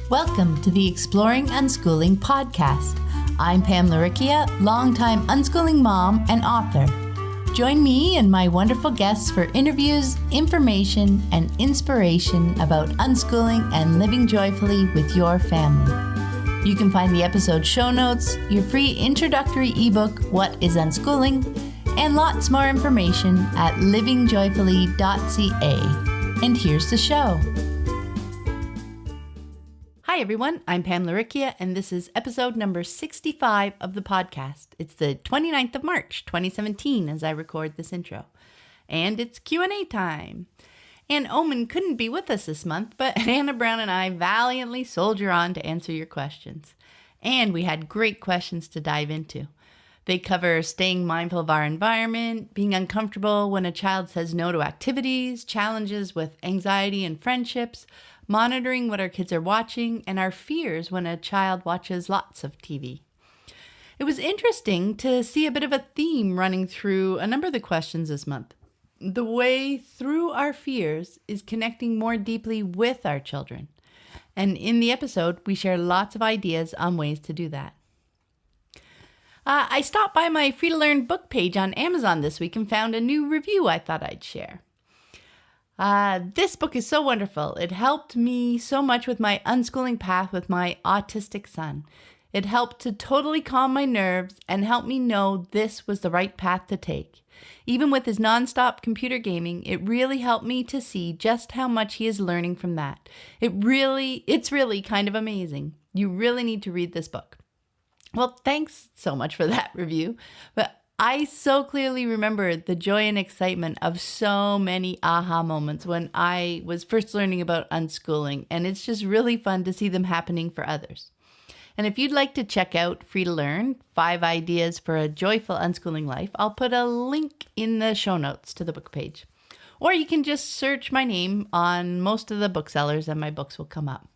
Welcome to the Exploring Unschooling podcast. I'm Pam.Laricchia, longtime unschooling mom and author. Join me and my wonderful guests for interviews, information, and inspiration about unschooling and living joyfully with your family. You can find the episode show notes, your free introductory ebook, What is Unschooling, and lots more information at livingjoyfully.ca. And here's the show. Hi everyone, I'm Pam.Laricchia, and this is episode number 65 of the podcast. It's the 29th of March, 2017, as I record this intro. And it's Q&A time. Ann Oman couldn't be with us this month, but Hannah Brown and I valiantly soldier on to answer your questions. And we had great questions to dive into. They cover staying mindful of our environment, being uncomfortable when a child says no to activities, challenges with anxiety and friendships, monitoring what our kids are watching, and our fears when a child watches lots of TV. It was interesting to see a bit of a theme running through a number of the questions this month. The way through our fears is connecting more deeply with our children. And in the episode, we share lots of ideas on ways to do that. I stopped by my free-to-learn book page on Amazon this week and found a new review I thought I'd share. This book is so wonderful. It helped me so much with my unschooling path with my autistic son. It helped to totally calm my nerves and help me know this was the right path to take. Even with his nonstop computer gaming, it really helped me to see just how much he is learning from that. It's really kind of amazing. You really need to read this book. Well, thanks so much for that review. But I so clearly remember the joy and excitement of so many aha moments when I was first learning about unschooling, and it's just really fun to see them happening for others. And if you'd like to check out Free to Learn, 5 Ideas for a Joyful Unschooling Life, I'll put a link in the show notes to the book page. Or you can just search my name on most of the booksellers and my books will come up.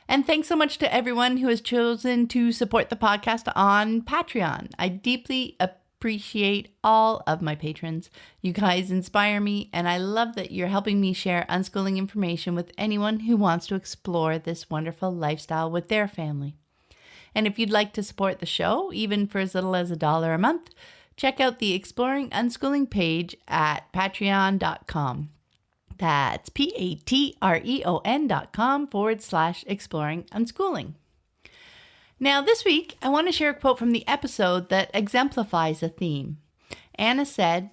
And thanks so much to everyone who has chosen to support the podcast on Patreon. I deeply appreciate all of my patrons. You guys inspire me, and I love that you're helping me share unschooling information with anyone who wants to explore this wonderful lifestyle with their family. And if you'd like to support the show, even for as little as $1 a month, check out the Exploring Unschooling page at patreon.com. That's patreon.com/exploring unschooling. Now, this week, I want to share a quote from the episode that exemplifies a theme. Anna said,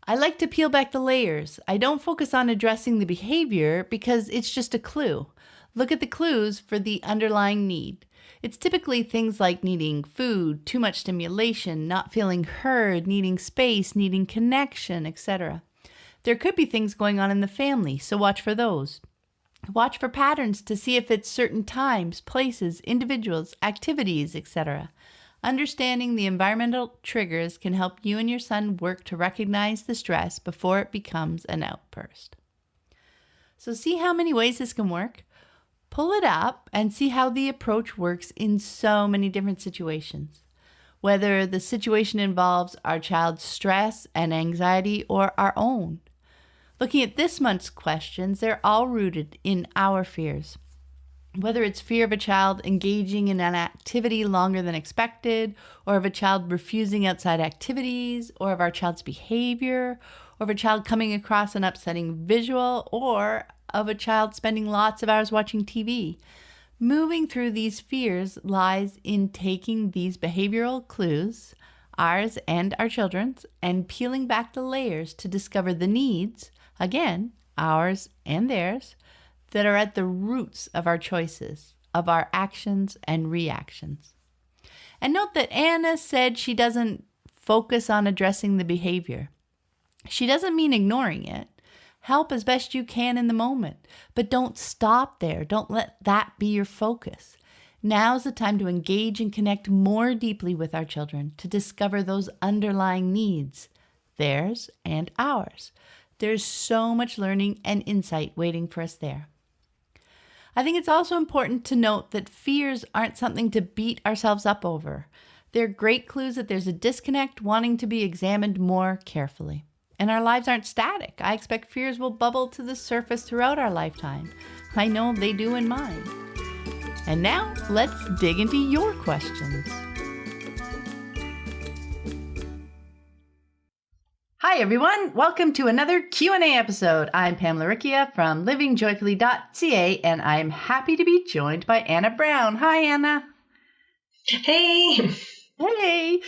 "I like to peel back the layers. I don't focus on addressing the behavior because it's just a clue. Look at the clues for the underlying need. It's typically things like needing food, too much stimulation, not feeling heard, needing space, needing connection, etc. There could be things going on in the family, so watch for those. Watch for patterns to see if it's certain times, places, individuals, activities, etc. Understanding the environmental triggers can help you and your son work to recognize the stress before it becomes an outburst." So see how many ways this can work? Pull it up and see how the approach works in so many different situations. Whether the situation involves our child's stress and anxiety or our own. Looking at this month's questions, they're all rooted in our fears. Whether it's fear of a child engaging in an activity longer than expected, or of a child refusing outside activities, or of our child's behavior, or of a child coming across an upsetting visual, or of a child spending lots of hours watching TV. Moving through these fears lies in taking these behavioral clues, ours and our children's, and peeling back the layers to discover the needs, again, ours and theirs, that are at the roots of our choices, of our actions and reactions. And note that Anna said she doesn't focus on addressing the behavior. She doesn't mean ignoring it. Help as best you can in the moment, but don't stop there. Don't let that be your focus. Now's the time to engage and connect more deeply with our children, to discover those underlying needs, theirs and ours. There's so much learning and insight waiting for us there. I think it's also important to note that fears aren't something to beat ourselves up over. They're great clues that there's a disconnect wanting to be examined more carefully. And our lives aren't static. I expect fears will bubble to the surface throughout our lifetime. I know they do in mine. And now let's dig into your questions. Hi, everyone. Welcome to another Q&A episode. I'm Pamela Rickia from livingjoyfully.ca, and I'm happy to be joined by Anna Brown. Hi, Anna. Hey. Hey.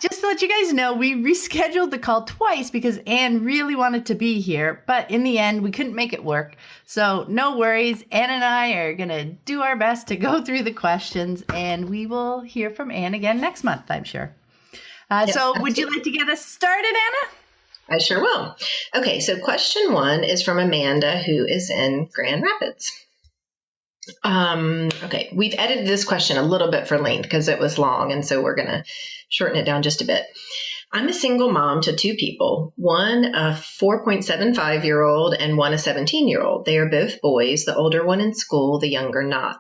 Just to let you guys know, we rescheduled the call twice because Anne really wanted to be here, but in the end, we couldn't make it work. So no worries. Anne and I are going to do our best to go through the questions, and we will hear from Anne again next month, I'm sure. So would you like to get us started, Anna? I sure will. Okay, so question 1 is from Amanda, who is in Grand Rapids. Okay, we've edited this question a little bit for length because it was long, and so we're going to shorten it down just a bit. I'm a single mom to 2 people, one a 4.75-year-old and one a 17-year-old. They are both boys, the older one in school, the younger not.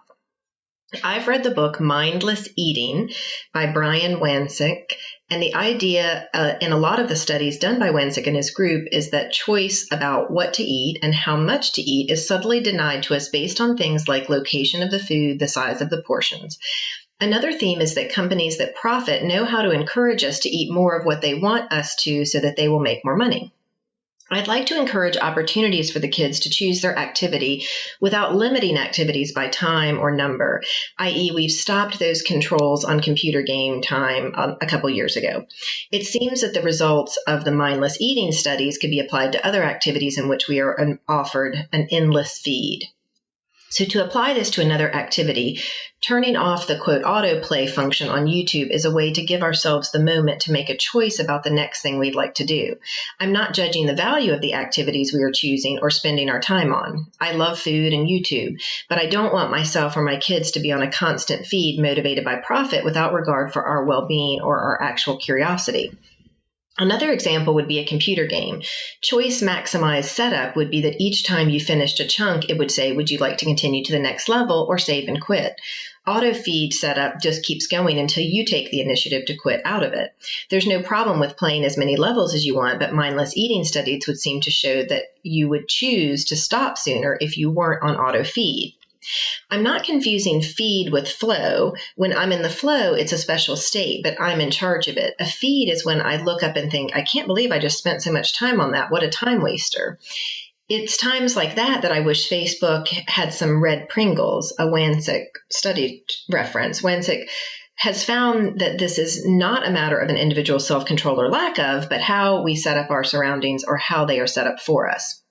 I've read the book Mindless Eating by Brian Wansink, and the idea in a lot of the studies done by Wansink and his group is that choice about what to eat and how much to eat is subtly denied to us based on things like location of the food, the size of the portions. Another theme is that companies that profit know how to encourage us to eat more of what they want us to so that they will make more money. I'd like to encourage opportunities for the kids to choose their activity without limiting activities by time or number, i.e. we've stopped those controls on computer game time a couple years ago. It seems that the results of the mindless eating studies could be applied to other activities in which we are offered an endless feed. So to apply this to another activity, turning off the quote autoplay function on YouTube is a way to give ourselves the moment to make a choice about the next thing we'd like to do. I'm not judging the value of the activities we are choosing or spending our time on. I love food and YouTube, but I don't want myself or my kids to be on a constant feed motivated by profit without regard for our well-being or our actual curiosity. Another example would be a computer game. Choice maximized setup would be that each time you finished a chunk, it would say, would you like to continue to the next level or save and quit? Auto feed setup just keeps going until you take the initiative to quit out of it. There's no problem with playing as many levels as you want, but mindless eating studies would seem to show that you would choose to stop sooner if you weren't on auto feed. I'm not confusing feed with flow. When I'm in the flow, it's a special state, but I'm in charge of it. A feed is when I look up and think, I can't believe I just spent so much time on that. What a time waster. It's times like that I wish Facebook had some red Pringles, a Wansink study reference. Wansink has found that this is not a matter of an individual self-control or lack of, but how we set up our surroundings or how they are set up for us.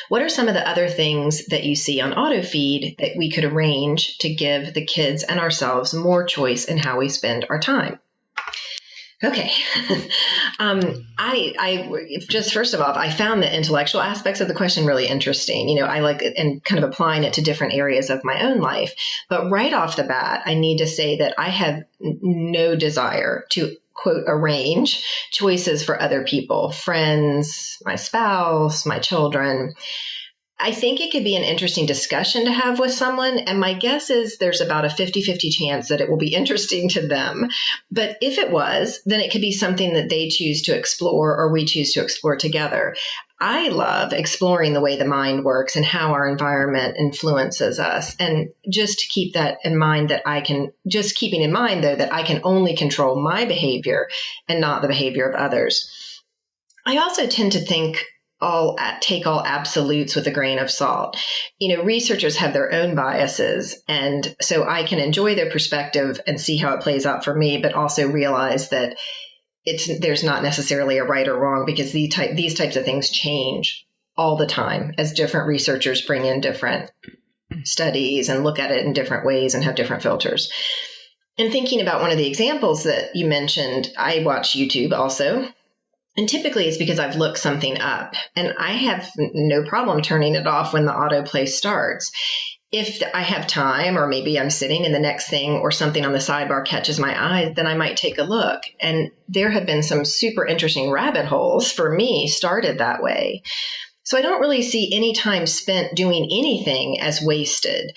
What are some of the other things that you see on auto feed that we could arrange to give the kids and ourselves more choice in how we spend our time? Okay. I just first of all, I found the intellectual aspects of the question really interesting. You know, I like it and kind of applying it to different areas of my own life. But right off the bat, I need to say that I have no desire to quote, arrange choices for other people, friends, my spouse, my children. I think it could be an interesting discussion to have with someone, and my guess is there's about a 50-50 chance that it will be interesting to them. But if it was, then it could be something that they choose to explore or we choose to explore together. I love exploring the way the mind works and how our environment influences us. And just to keep that in mind that keeping in mind though, that I can only control my behavior and not the behavior of others. I also tend to take all absolutes with a grain of salt. You know, researchers have their own biases, and so I can enjoy their perspective and see how it plays out for me, but also realize that there's not necessarily a right or wrong because these types of things change all the time as different researchers bring in different studies and look at it in different ways and have different filters. And thinking about one of the examples that you mentioned, I watch YouTube also. And typically it's because I've looked something up and I have no problem turning it off when the autoplay starts. If I have time, or maybe I'm sitting and the next thing or something on the sidebar catches my eye, then I might take a look. And there have been some super interesting rabbit holes for me started that way. So I don't really see any time spent doing anything as wasted.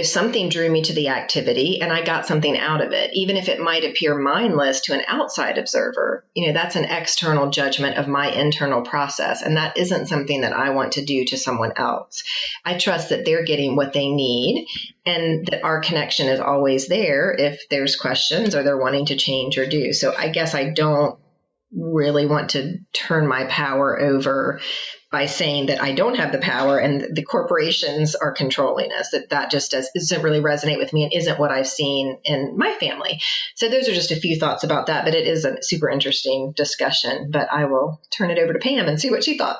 something drew me to the activity and I got something out of it, even if it might appear mindless to an outside observer. That's an external judgment of my internal process. And that isn't something that I want to do to someone else. I trust that they're getting what they need and that our connection is always there if there's questions or they're wanting to change or do. So I guess I don't really want to turn my power over by saying that I don't have the power and the corporations are controlling us, that just doesn't really resonate with me and isn't what I've seen in my family. So those are just a few thoughts about that, but it is a super interesting discussion. But I will turn it over to Pam and see what she thought.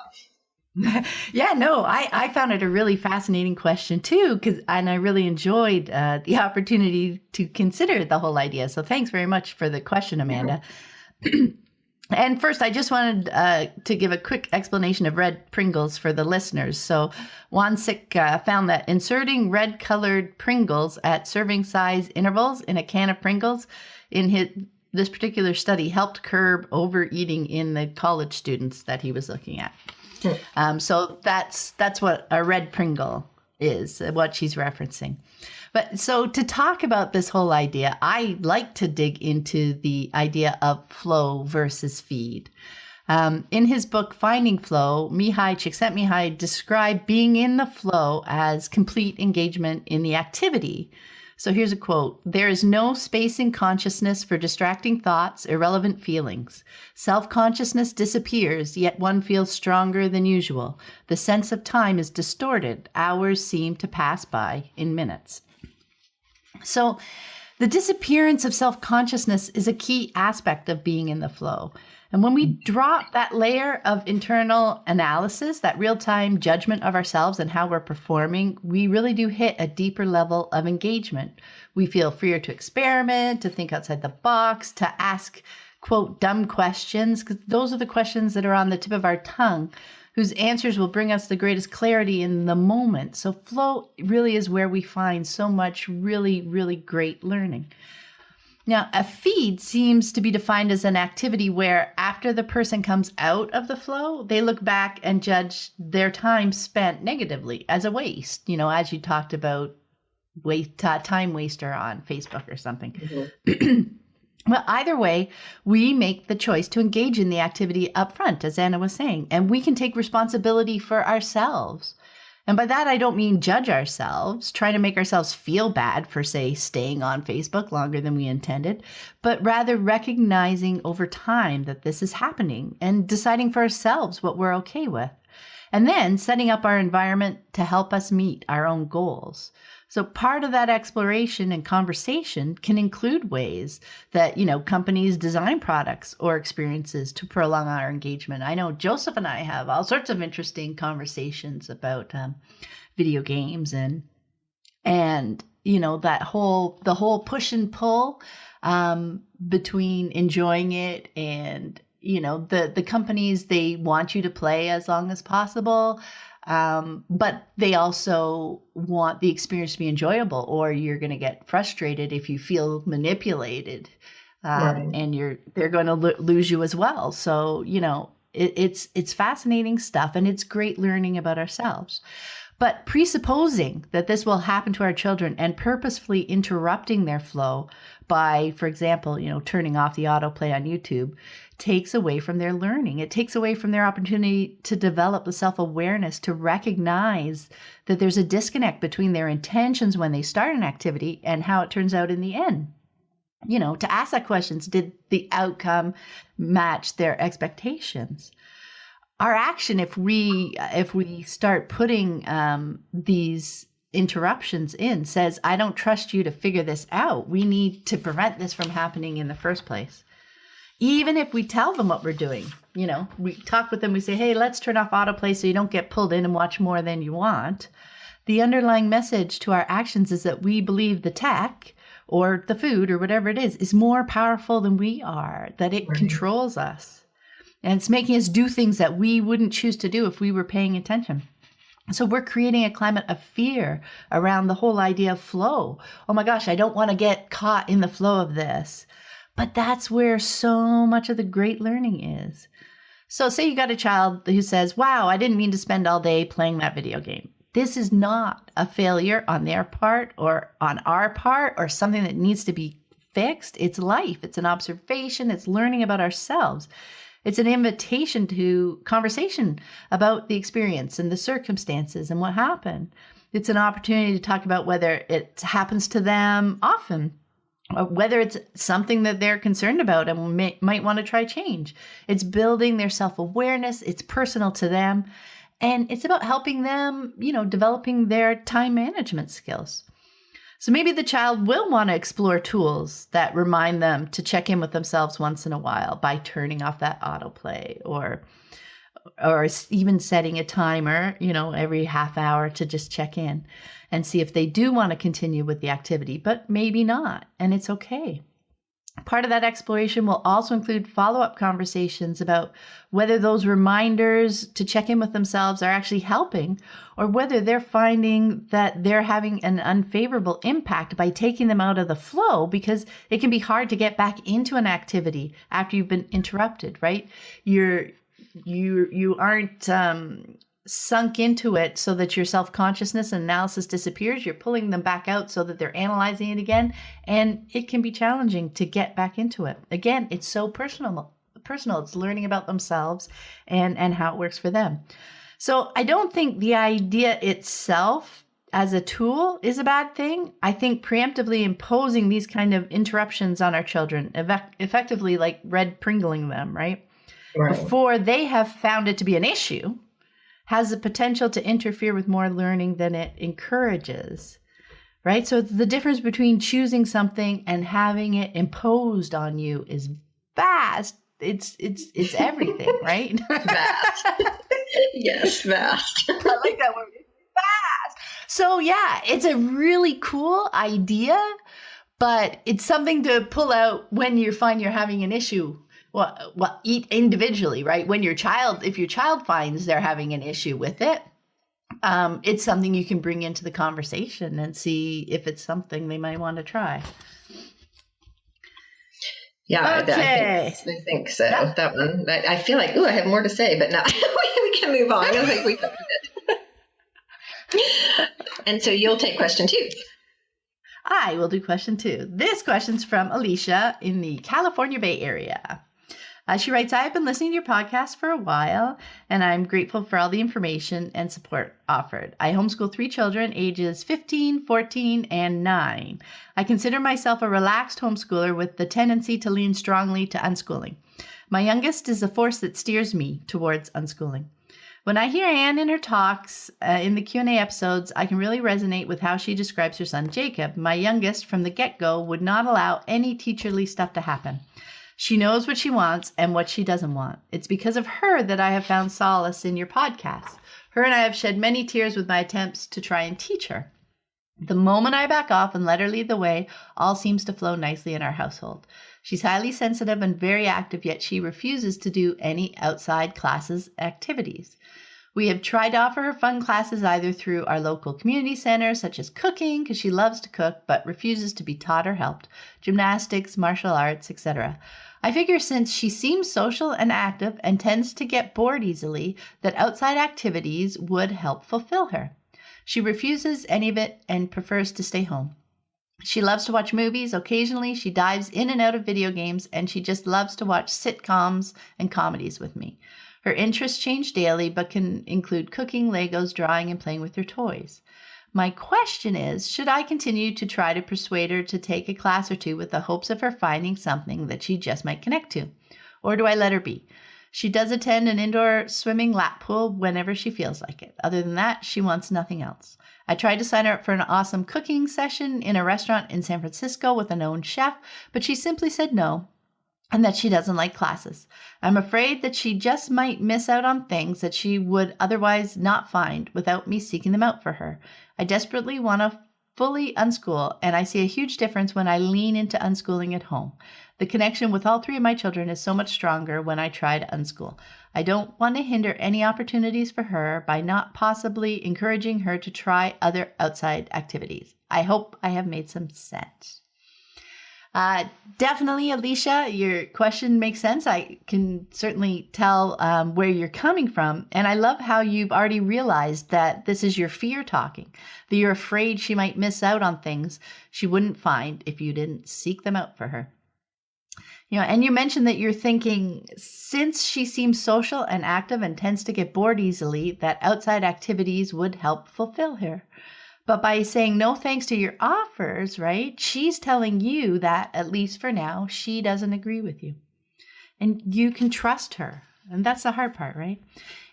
Yeah, no, I found it a really fascinating question too, and I really enjoyed the opportunity to consider the whole idea. So thanks very much for the question, Amanda. And first, I just wanted to give a quick explanation of red Pringles for the listeners. So Wansik found that inserting red-colored Pringles at serving size intervals in a can of Pringles in this particular study helped curb overeating in the college students that he was looking at. So that's what a red Pringle is, what she's referencing. But so to talk about this whole idea, I like to dig into the idea of flow versus feed. In his book, Finding Flow, Mihai Csikszentmihalyi described being in the flow as complete engagement in the activity. So here's a quote: "There is no space in consciousness for distracting thoughts, irrelevant feelings. Self-consciousness disappears, yet one feels stronger than usual. The sense of time is distorted. Hours seem to pass by in minutes." So the disappearance of self-consciousness is a key aspect of being in the flow. And when we drop that layer of internal analysis, that real-time judgment of ourselves and how we're performing, we really do hit a deeper level of engagement. We feel freer to experiment, to think outside the box, to ask, quote, dumb questions, because those are the questions that are on the tip of our tongue, whose answers will bring us the greatest clarity in the moment. So flow really is where we find so much really, really great learning. Now, a feed seems to be defined as an activity where after the person comes out of the flow, they look back and judge their time spent negatively as a waste, as you talked about time waster on Facebook or something. Mm-hmm. Well, either way, we make the choice to engage in the activity up front, as Anna was saying, and we can take responsibility for ourselves. And by that, I don't mean judge ourselves, trying to make ourselves feel bad for, say, staying on Facebook longer than we intended, but rather recognizing over time that this is happening and deciding for ourselves what we're okay with, and then setting up our environment to help us meet our own goals. So part of that exploration and conversation can include ways that, companies design products or experiences to prolong our engagement. I know Joseph and I have all sorts of interesting conversations about video games and the whole push and pull between enjoying it and, the companies, they want you to play as long as possible. But they also want the experience to be enjoyable, or you're going to get frustrated if you feel manipulated, right. And they're going to lose you as well. So, it's fascinating stuff, and it's great learning about ourselves. But presupposing that this will happen to our children and purposefully interrupting their flow by, for example, turning off the autoplay on YouTube, takes away from their learning. It takes away from their opportunity to develop the self-awareness to recognize that there's a disconnect between their intentions when they start an activity and how it turns out in the end. To ask that question, did the outcome match their expectations? Our action, if we start putting these interruptions in, says, I don't trust you to figure this out. We need to prevent this from happening in the first place. Even if we tell them what we're doing, we talk with them, we say, hey, let's turn off autoplay so you don't get pulled in and watch more than you want. The underlying message to our actions is that we believe the tech or the food or whatever it is more powerful than we are, that it right. controls us. And it's making us do things that we wouldn't choose to do if we were paying attention. So we're creating a climate of fear around the whole idea of flow. Oh my gosh, I don't want to get caught in the flow of this. But that's where so much of the great learning is. So say you got a child who says, wow, I didn't mean to spend all day playing that video game. This is not a failure on their part or on our part or something that needs to be fixed. It's life. It's an observation. It's learning about ourselves. It's an invitation to conversation about the experience and the circumstances and what happened. It's an opportunity to talk about whether it happens to them often, or whether it's something that they're concerned about and might want to try change. It's building their self-awareness. It's personal to them. And it's about helping them, developing their time management skills. So maybe the child will want to explore tools that remind them to check in with themselves once in a while by turning off that autoplay or even setting a timer, every half hour to just check in and see if they do want to continue with the activity, but maybe not. And it's okay. Part of that exploration will also include follow-up conversations about whether those reminders to check in with themselves are actually helping or whether they're finding that they're having an unfavorable impact by taking them out of the flow, because it can be hard to get back into an activity after you've been interrupted, right? You aren't sunk into it so that your self-consciousness and analysis disappears. You're pulling them back out so that they're analyzing it again. And it can be challenging to get back into it. Again, it's so personal. It's learning about themselves and how it works for them. So I don't think the idea itself as a tool is a bad thing. I think preemptively imposing these kind of interruptions on our children, effectively like red Pringling them, right? Before they have found it to be an issue, has the potential to interfere with more learning than it encourages, right? So the difference between choosing something and having it imposed on you is vast. It's everything, right? Vast. Yes, vast. I like that word. It's vast. So yeah, it's a really cool idea, but it's something to pull out when you find you're having an issue. Well, eat individually, right? If your child finds they're having an issue with it, it's something you can bring into the conversation and see if it's something they might want to try. Yeah, okay. I think so. Yeah. That one, I feel like, I have more to say, but now we can move on. I think we covered it. And so you'll take question 2. I will do question 2. This question's from Alicia in the California Bay Area. She writes, I have been listening to your podcast for a while, and I'm grateful for all the information and support offered. I homeschool 3 children, ages 15, 14, and 9. I consider myself a relaxed homeschooler with the tendency to lean strongly to unschooling. My youngest is a force that steers me towards unschooling. When I hear Anne in her talks in the Q&A episodes, I can really resonate with how she describes her son, Jacob. My youngest, from the get-go, would not allow any teacherly stuff to happen. She knows what she wants and what she doesn't want. It's because of her that I have found solace in your podcast. Her and I have shed many tears with my attempts to try and teach her. The moment I back off and let her lead the way, all seems to flow nicely in our household. She's highly sensitive and very active, yet she refuses to do any outside classes activities. We have tried to offer her fun classes either through our local community center, such as cooking, because she loves to cook, but refuses to be taught or helped, gymnastics, martial arts, etc. I figure since she seems social and active and tends to get bored easily, that outside activities would help fulfill her. She refuses any of it and prefers to stay home. She loves to watch movies. Occasionally, she dives in and out of video games, and she just loves to watch sitcoms and comedies with me. Her interests change daily, but can include cooking, Legos, drawing, and playing with her toys. My question is, should I continue to try to persuade her to take a class or 2 with the hopes of her finding something that she just might connect to? Or do I let her be? She does attend an indoor swimming lap pool whenever she feels like it. Other than that, she wants nothing else. I tried to sign her up for an awesome cooking session in a restaurant in San Francisco with a known chef, but she simply said no, and that she doesn't like classes. I'm afraid that she just might miss out on things that she would otherwise not find without me seeking them out for her. I desperately want to fully unschool, and I see a huge difference when I lean into unschooling at home. The connection with all 3 of my children is so much stronger when I try to unschool. I don't want to hinder any opportunities for her by not possibly encouraging her to try other outside activities. I hope I have made some sense. Definitely, Alicia, your question makes sense. I can certainly tell where you're coming from. And I love how you've already realized that this is your fear talking, that you're afraid she might miss out on things she wouldn't find if you didn't seek them out for her. And you mentioned that you're thinking, since she seems social and active and tends to get bored easily, that outside activities would help fulfill her. But by saying no thanks to your offers, right, she's telling you that, at least for now, she doesn't agree with you. And you can trust her. And that's the hard part, right?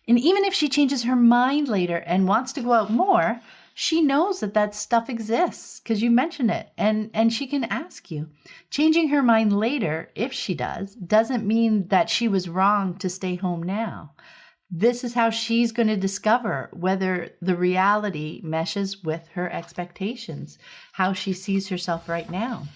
And even if she changes her mind later and wants to go out more, she knows that stuff exists because you mentioned it, and she can ask you. Changing her mind later, if she does, doesn't mean that she was wrong to stay home now. This is how she's going to discover whether the reality meshes with her expectations, how she sees herself right now.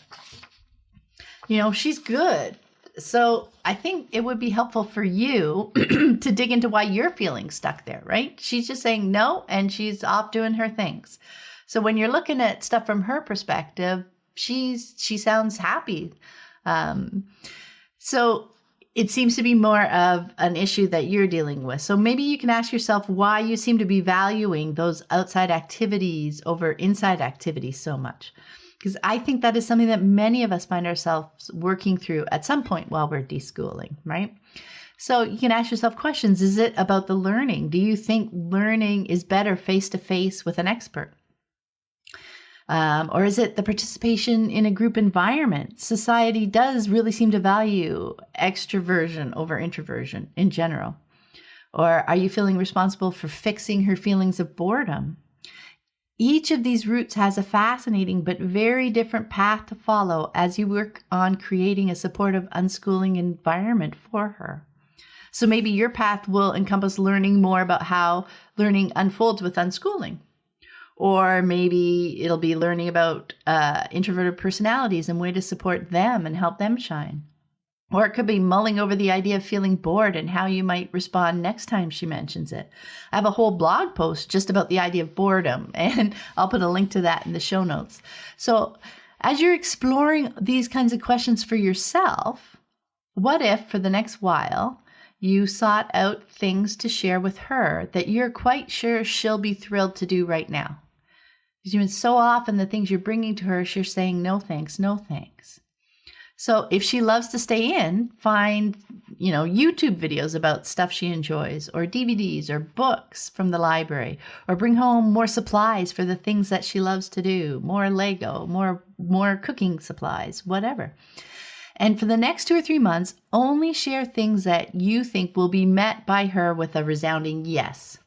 She's good. So I think it would be helpful for you to dig into why you're feeling stuck there, right? She's just saying no, and she's off doing her things. So when you're looking at stuff from her perspective, she sounds happy. So it seems to be more of an issue that you're dealing with. So maybe you can ask yourself why you seem to be valuing those outside activities over inside activities so much. Because I think that is something that many of us find ourselves working through at some point while we're deschooling, right? So you can ask yourself questions. Is it about the learning? Do you think learning is better face-to-face with an expert? Or is it the participation in a group environment? Society does really seem to value extroversion over introversion in general. Or are you feeling responsible for fixing her feelings of boredom? Each of these routes has a fascinating but very different path to follow as you work on creating a supportive unschooling environment for her. So maybe your path will encompass learning more about how learning unfolds with unschooling. Or maybe it'll be learning about introverted personalities and way to support them and help them shine. Or it could be mulling over the idea of feeling bored and how you might respond next time she mentions it. I have a whole blog post just about the idea of boredom, and I'll put a link to that in the show notes. So as you're exploring these kinds of questions for yourself, what if for the next while you sought out things to share with her that you're quite sure she'll be thrilled to do right now? Because so often the things you're bringing to her, she's saying, no thanks, no thanks. So if she loves to stay in, find, YouTube videos about stuff she enjoys, or DVDs or books from the library, or bring home more supplies for the things that she loves to do, more Lego, more cooking supplies, whatever. And for the next 2 or 3 months, only share things that you think will be met by her with a resounding yes.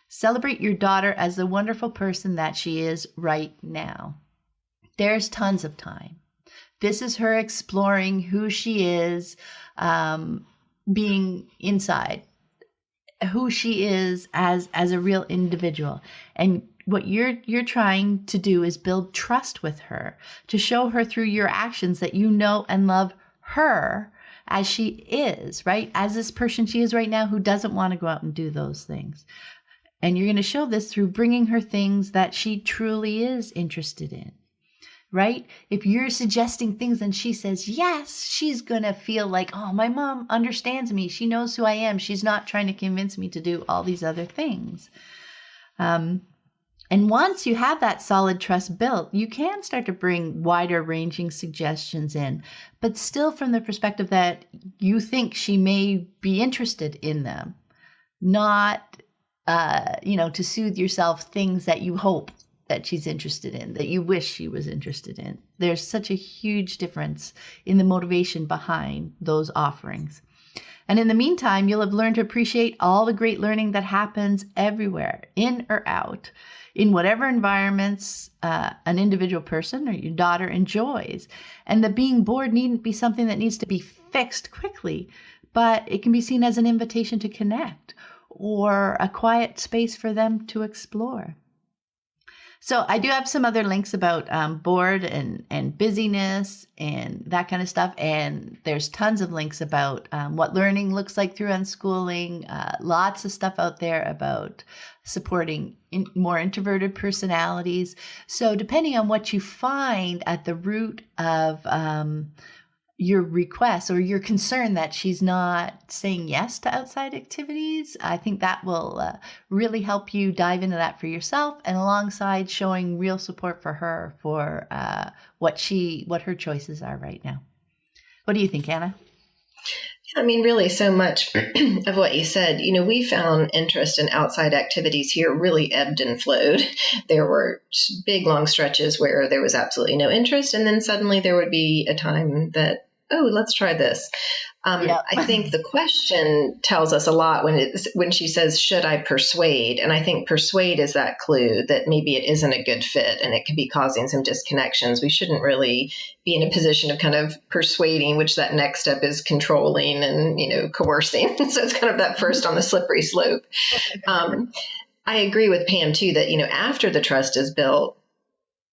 Celebrate your daughter as the wonderful person that she is right now. There's tons of time. This is her exploring who she is, being inside, who she is as a real individual. And what you're trying to do is build trust with her, to show her through your actions that you know and love her as she is, right? As this person she is right now who doesn't want to go out and do those things. And you're going to show this through bringing her things that she truly is interested in. Right? If you're suggesting things and she says yes, she's going to feel like, oh, my mom understands me. She knows who I am. She's not trying to convince me to do all these other things. And once you have that solid trust built, you can start to bring wider ranging suggestions in, but still from the perspective that you think she may be interested in them, not, to soothe yourself things that you hope that she's interested in, that you wish she was interested in. There's such a huge difference in the motivation behind those offerings. And in the meantime, you'll have learned to appreciate all the great learning that happens everywhere, in or out, in whatever environments an individual person or your daughter enjoys. And that being bored needn't be something that needs to be fixed quickly, but it can be seen as an invitation to connect or a quiet space for them to explore. So I do have some other links about bored and busyness and that kind of stuff. And there's tons of links about what learning looks like through unschooling. Lots of stuff out there about supporting more introverted personalities. So depending on what you find at the root of your request or your concern that she's not saying yes to outside activities, I think that will really help you dive into that for yourself, and alongside showing real support for her for what her choices are right now. What do you think, Anna? I mean, really, so much of what you said, we found interest in outside activities here really ebbed and flowed. There were big, long stretches where there was absolutely no interest. And then suddenly there would be a time that, oh, let's try this. Yep. I think the question tells us a lot when she says, should I persuade? And I think persuade is that clue that maybe it isn't a good fit and it could be causing some disconnections. We shouldn't really be in a position of kind of persuading, which that next step is controlling and, coercing. So it's kind of that first on the slippery slope. I agree with Pam too, that, after the trust is built,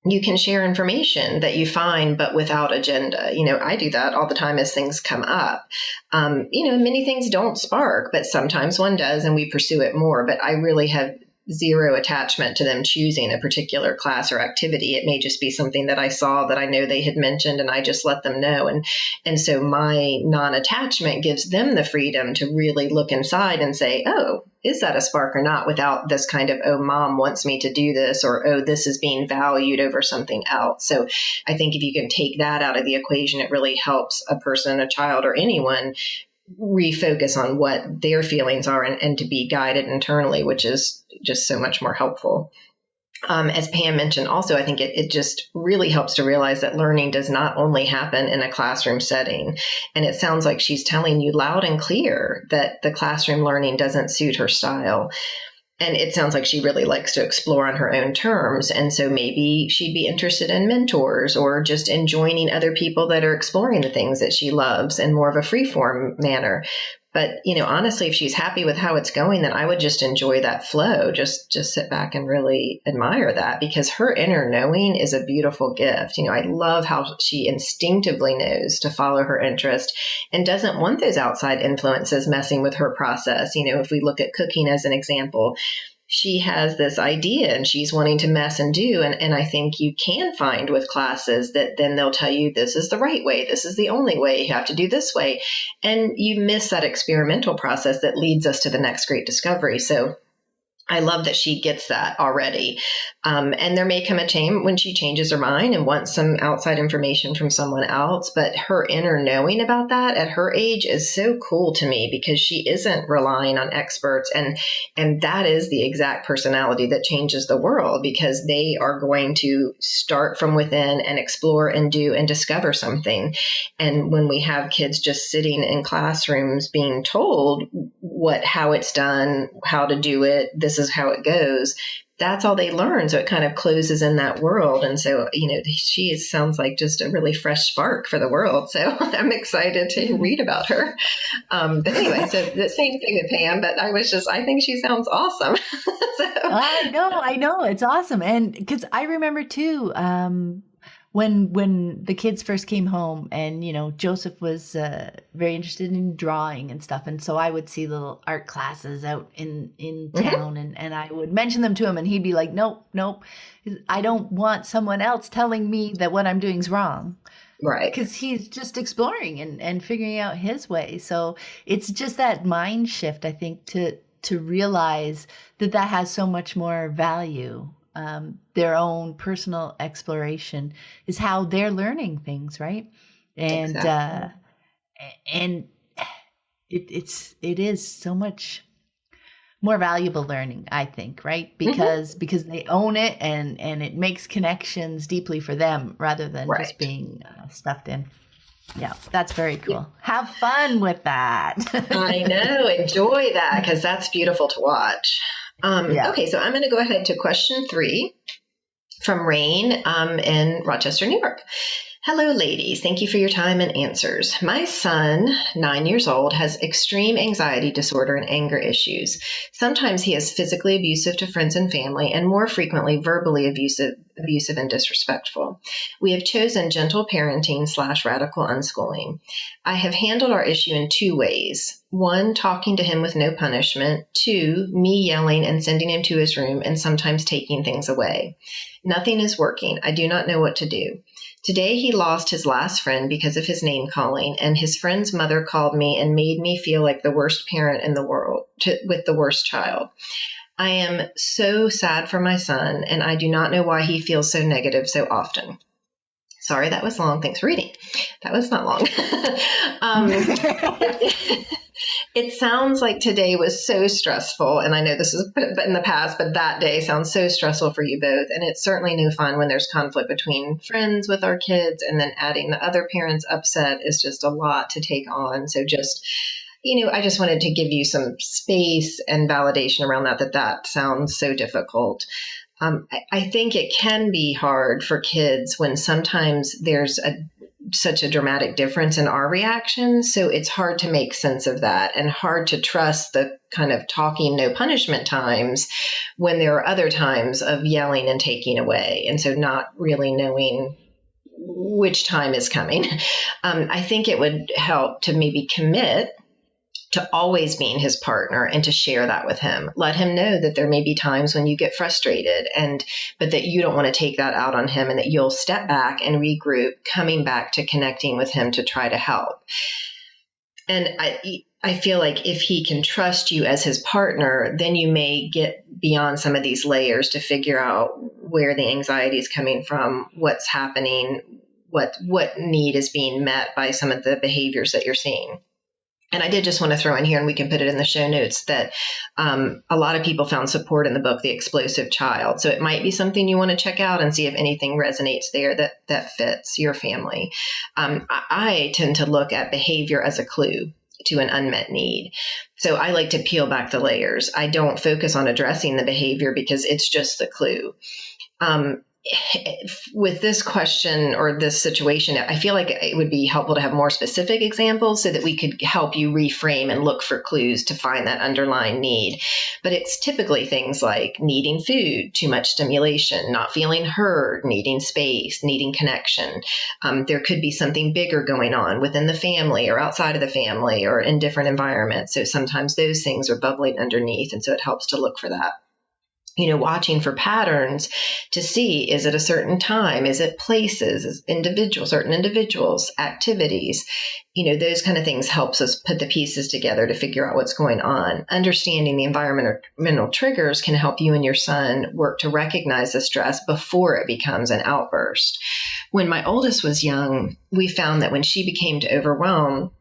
you can share information that you find, but without agenda. I do that all the time as things come up. Many things don't spark, but sometimes one does, and we pursue it more. But I really have zero attachment to them choosing a particular class or activity. It may just be something that I saw that I know they had mentioned, and I just let them know. And so my non-attachment gives them the freedom to really look inside and say, oh, is that a spark or not, without this kind of, oh, mom wants me to do this, or, oh, this is being valued over something else. So I think if you can take that out of the equation, it really helps a person, a child, or anyone refocus on what their feelings are and to be guided internally, which is just so much more helpful. As Pam mentioned, also, I think it just really helps to realize that learning does not only happen in a classroom setting. And it sounds like she's telling you loud and clear that the classroom learning doesn't suit her style. And it sounds like she really likes to explore on her own terms. And so maybe she'd be interested in mentors or just in joining other people that are exploring the things that she loves in more of a free-form manner. But, honestly, if she's happy with how it's going, then I would just enjoy that flow. Just sit back and really admire that, because her inner knowing is a beautiful gift. I love how she instinctively knows to follow her interest and doesn't want those outside influences messing with her process. If we look at cooking as an example, she has this idea and she's wanting to mess and do. And I think you can find with classes that then they'll tell you, this is the right way. This is the only way. You have to do this way. And you miss that experimental process that leads us to the next great discovery. So I love that she gets that already. And there may come a time when she changes her mind and wants some outside information from someone else. But her inner knowing about that at her age is so cool to me, because she isn't relying on experts. And that is the exact personality that changes the world, because they are going to start from within and explore and do and discover something. And when we have kids just sitting in classrooms being told how it's done, how to do it, this is how it goes, that's all they learn. So it kind of closes in that world. And so, she sounds like just a really fresh spark for the world. So I'm excited to read about her. But anyway, so the same thing with Pam, but I think she sounds awesome. So. I know. It's awesome. And because I remember too, when the kids first came home, and Joseph was very interested in drawing and stuff, and so I would see little art classes out in town, and I would mention them to him, and he'd be like, nope, I don't want someone else telling me that what I'm doing is wrong. Right. Because he's just exploring and figuring out his way. So it's just that mind shift, I think, to realize that has so much more value. Their own personal exploration is how they're learning things, right? And exactly. And it is so much more valuable learning, I think, right? Because they own it, and it makes connections deeply for them rather than just being stuffed in. Yeah, that's very cool. Yeah. Have fun with that. I know. Enjoy that, because that's beautiful to watch. Okay, so I'm going to go ahead to question 3 from Rain in Rochester, New York. Hello, ladies. Thank you for your time and answers. My son, 9 years old, has extreme anxiety disorder and anger issues. Sometimes he is physically abusive to friends and family, and more frequently verbally abusive and disrespectful. We have chosen gentle parenting / radical unschooling. I have handled our issue in 2 ways. 1, talking to him with no punishment. 2, me yelling and sending him to his room and sometimes taking things away. Nothing is working. I do not know what to do. Today he lost his last friend because of his name calling, and his friend's mother called me and made me feel like the worst parent in the world with the worst child. I am so sad for my son, and I do not know why he feels so negative so often. Sorry, that was long. Thanks for reading. That was not long. It sounds like today was so stressful, and I know this is in the past, but that day sounds so stressful for you both, and it's certainly no fun when there's conflict between friends with our kids, and then adding the other parents upset is just a lot to take on. So just, I just wanted to give you some space and validation around that sounds so difficult. I think it can be hard for kids when sometimes there's such a dramatic difference in our reactions. So it's hard to make sense of that and hard to trust the kind of talking no punishment times when there are other times of yelling and taking away. And so not really knowing which time is coming. I think it would help to maybe commit to always being his partner and to share that with him. Let him know that there may be times when you get frustrated but that you don't want to take that out on him, and that you'll step back and regroup, coming back to connecting with him to try to help. And I feel like if he can trust you as his partner, then you may get beyond some of these layers to figure out where the anxiety is coming from, what's happening, what need is being met by some of the behaviors that you're seeing. And I did just want to throw in here, and we can put it in the show notes, that a lot of people found support in the book, The Explosive Child. So it might be something you want to check out and see if anything resonates there that fits your family. I tend to look at behavior as a clue to an unmet need. So I like to peel back the layers. I don't focus on addressing the behavior because it's just the clue. With this question or this situation, I feel like it would be helpful to have more specific examples so that we could help you reframe and look for clues to find that underlying need. But it's typically things like needing food, too much stimulation, not feeling heard, needing space, needing connection. There could be something bigger going on within the family or outside of the family or in different environments. So sometimes those things are bubbling underneath. And so it helps to look for that. Watching for patterns to see, is it a certain time? Is it places, certain individuals, activities? Those kind of things helps us put the pieces together to figure out what's going on. Understanding the environmental triggers can help you and your son work to recognize the stress before it becomes an outburst. When my oldest was young, we found that when she became overwhelmed,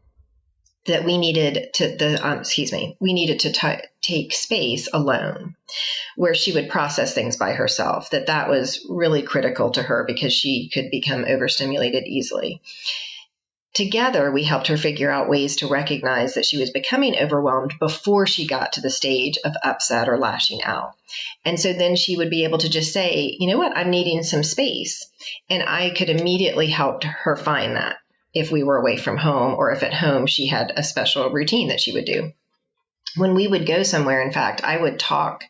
that we needed to take space alone where she would process things by herself, that was really critical to her because she could become overstimulated easily. Together, we helped her figure out ways to recognize that she was becoming overwhelmed before she got to the stage of upset or lashing out. And so then she would be able to just say, you know what, I'm needing some space. And I could immediately help her find that if we were away from home, or if at home she had a special routine that she would do. When we would go somewhere, in fact, I would talk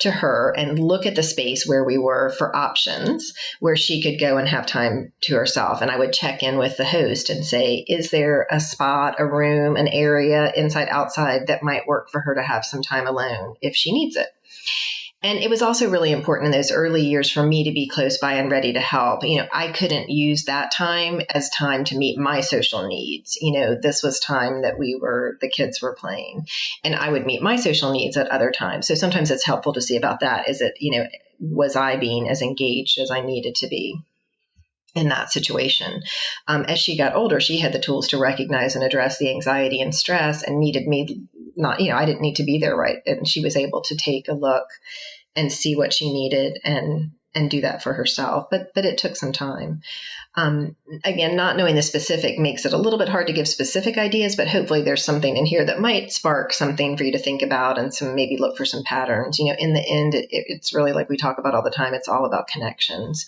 to her and look at the space where we were for options where she could go and have time to herself. And I would check in with the host and say, is there a spot, a room, an area, inside, outside, that might work for her to have some time alone if she needs it? And it was also really important in those early years for me to be close by and ready to help. I couldn't use that time as time to meet my social needs. This was time that the kids were playing, and I would meet my social needs at other times. So sometimes it's helpful to see about that. Is it, was I being as engaged as I needed to be in that situation? As she got older, she had the tools to recognize and address the anxiety and stress, and needed me not, I didn't need to be there, right? And she was able to take a look and see what she needed and do that for herself. But it took some time. Again, not knowing the specific makes it a little bit hard to give specific ideas, but hopefully there's something in here that might spark something for you to think about, and maybe look for some patterns. In the end, it's really, like we talk about all the time, it's all about connections.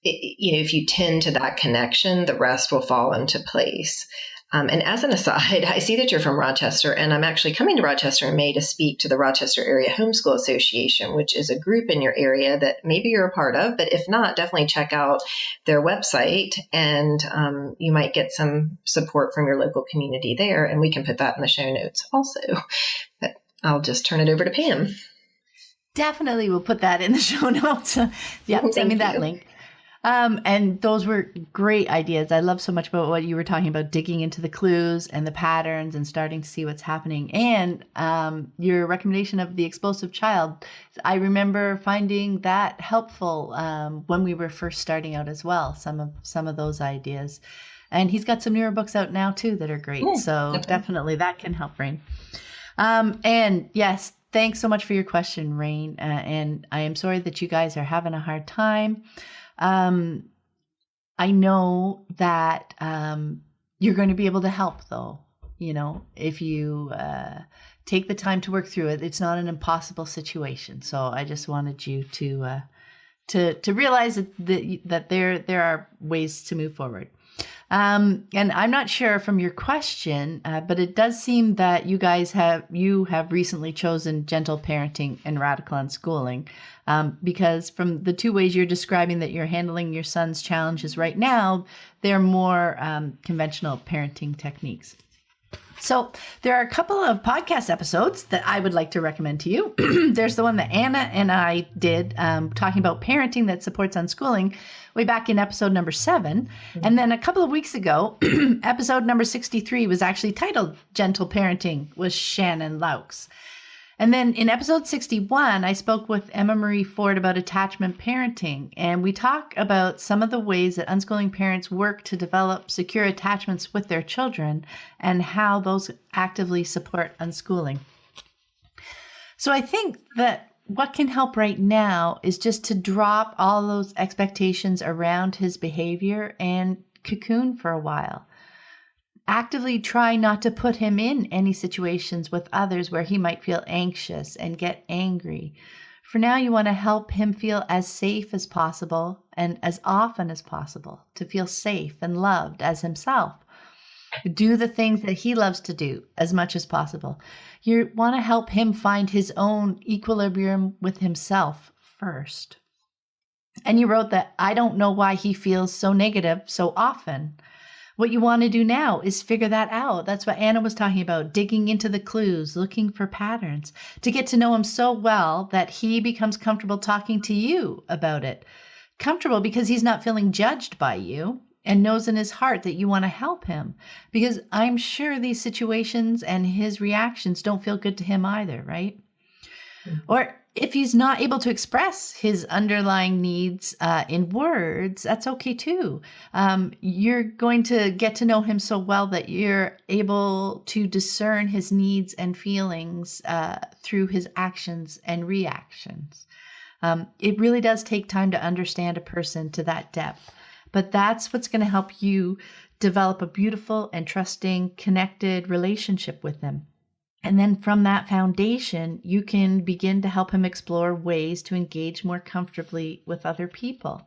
if you tend to that connection, the rest will fall into place. And as an aside, I see that you're from Rochester, and I'm actually coming to Rochester in May to speak to the Rochester Area Homeschool Association, which is a group in your area that maybe you're a part of, but if not, definitely check out their website, and you might get some support from your local community there, and we can put that in the show notes also. But I'll just turn it over to Pam. Definitely we'll put that in the show notes. Yeah, send me that link. And those were great ideas. I love so much about what you were talking about, digging into the clues and the patterns and starting to see what's happening. And your recommendation of the explosive child, I remember finding that helpful when we were first starting out as well, some of those ideas. And he's got some newer books out now too that are great. Yeah, so definitely that can help Rain. And yes, thanks so much for your question, Rain. And I am sorry that you guys are having a hard time. I know that you're going to be able to help, though. If you take the time to work through it, it's not an impossible situation. So I just wanted you to realize that there are ways to move forward. And I'm not sure from your question, but it does seem that you have recently chosen gentle parenting and radical unschooling, because from the two ways you're describing that you're handling your son's challenges right now, they're more conventional parenting techniques. So there are a couple of podcast episodes that I would like to recommend to you. There's the one that Anna and I did talking about parenting that supports unschooling way back in episode number 7. Mm-hmm. And then a couple of weeks ago, episode number 63 was actually titled Gentle Parenting with Shannon Laux. And then in episode 61, I spoke with Emma Marie Ford about attachment parenting, and we talk about some of the ways that unschooling parents work to develop secure attachments with their children and how those actively support unschooling. So I think that what can help right now is just to drop all those expectations around his behavior and cocoon for a while. Actively try not to put him in any situations with others where he might feel anxious and get angry. For now, you want to help him feel as safe as possible and as often as possible to feel safe and loved as himself. Do the things that he loves to do as much as possible. You want to help him find his own equilibrium with himself first. And you wrote that I don't know why he feels so negative so often. What you want to do now is figure that out. That's what Anna was talking about, digging into the clues, looking for patterns, to get to know him so well that he becomes comfortable talking to you about it. Comfortable because he's not feeling judged by you and knows in his heart that you want to help him. Because I'm sure these situations and his reactions don't feel good to him either, right? Mm-hmm. Or if he's not able to express his underlying needs in words, that's okay too. You're going to get to know him so well that you're able to discern his needs and feelings through his actions and reactions. It really does take time to understand a person to that depth, but that's what's going to help you develop a beautiful and trusting, connected relationship with him. And then from that foundation, you can begin to help him explore ways to engage more comfortably with other people.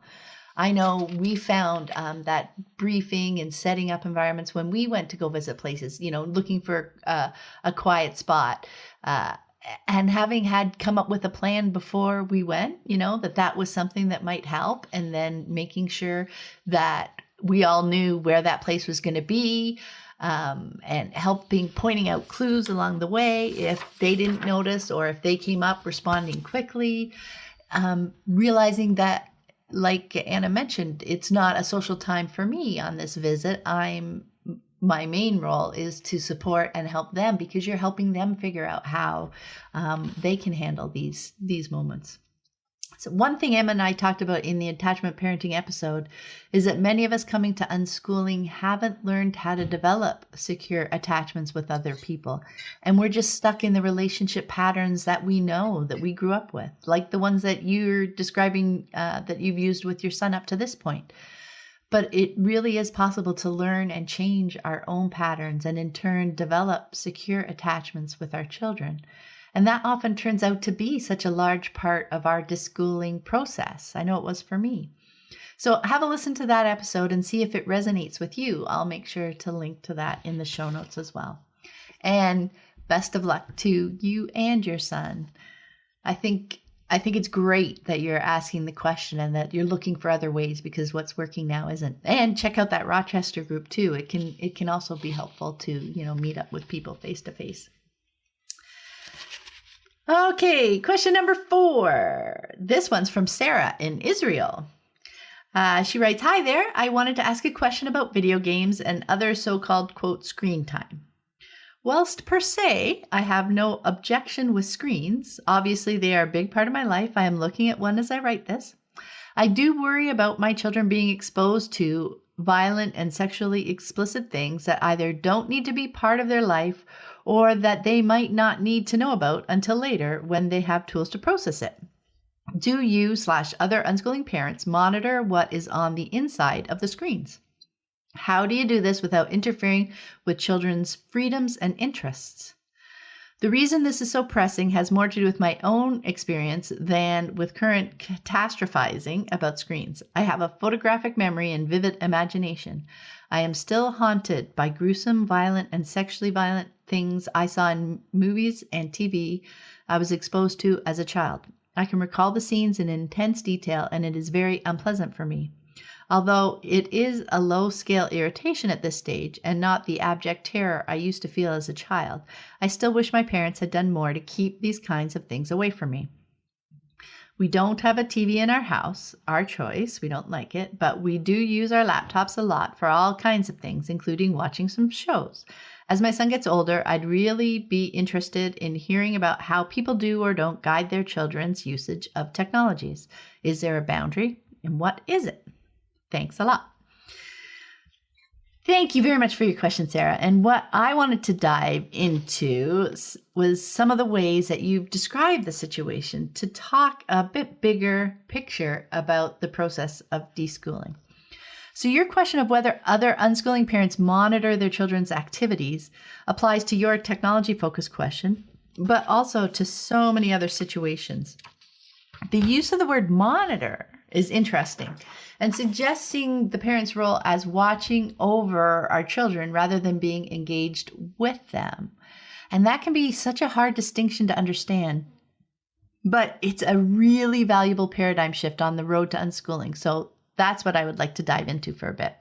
I know we found that briefing and setting up environments when we went to go visit places, looking for a quiet spot, and having had come up with a plan before we went, that was something that might help. And then making sure that we all knew where that place was going to be. And pointing out clues along the way if they didn't notice or if they came up, responding quickly, realizing that, like Anna mentioned, it's not a social time for me on this visit. My main role is to support and help them because you're helping them figure out how they can handle these moments. So one thing Emma and I talked about in the attachment parenting episode is that many of us coming to unschooling haven't learned how to develop secure attachments with other people. And we're just stuck in the relationship patterns that we know, that we grew up with, like the ones that you're describing that you've used with your son up to this point. But it really is possible to learn and change our own patterns and in turn develop secure attachments with our children. And that often turns out to be such a large part of our deschooling process. I know it was for me. So have a listen to that episode and see if it resonates with you. I'll make sure to link to that in the show notes as well. And best of luck to you and your son. I think it's great that you're asking the question and that you're looking for other ways, because what's working now isn't. And check out that Rochester group too. It can also be helpful to, meet up with people face to face. Okay, question number 4. This one's from Sarah in Israel. She writes, "Hi there. I wanted to ask a question about video games and other so-called, quote, screen time. Whilst per se, I have no objection with screens. Obviously, they are a big part of my life. I am looking at one as I write this. I do worry about my children being exposed to violent and sexually explicit things that either don't need to be part of their life or that they might not need to know about until later when they have tools to process it. Do you/other unschooling parents monitor what is on the inside of the screens? How do you do this without interfering with children's freedoms and interests? The reason this is so pressing has more to do with my own experience than with current catastrophizing about screens. I have a photographic memory and vivid imagination. I am still haunted by gruesome, violent, and sexually violent things I saw in movies and TV I was exposed to as a child. I can recall the scenes in intense detail, and it is very unpleasant for me. Although it is a low-scale irritation at this stage and not the abject terror I used to feel as a child, I still wish my parents had done more to keep these kinds of things away from me. We don't have a TV in our house, our choice, we don't like it, but we do use our laptops a lot for all kinds of things, including watching some shows. As my son gets older, I'd really be interested in hearing about how people do or don't guide their children's usage of technologies. Is there a boundary, and what is it? Thanks a lot." Thank you very much for your question, Sarah. And what I wanted to dive into was some of the ways that you've described the situation to talk a bit bigger picture about the process of deschooling. So your question of whether other unschooling parents monitor their children's activities applies to your technology-focused question, but also to so many other situations. The use of the word monitor is interesting and suggesting the parent's role as watching over our children rather than being engaged with them. And that can be such a hard distinction to understand, but it's a really valuable paradigm shift on the road to unschooling. So that's what I would like to dive into for a bit.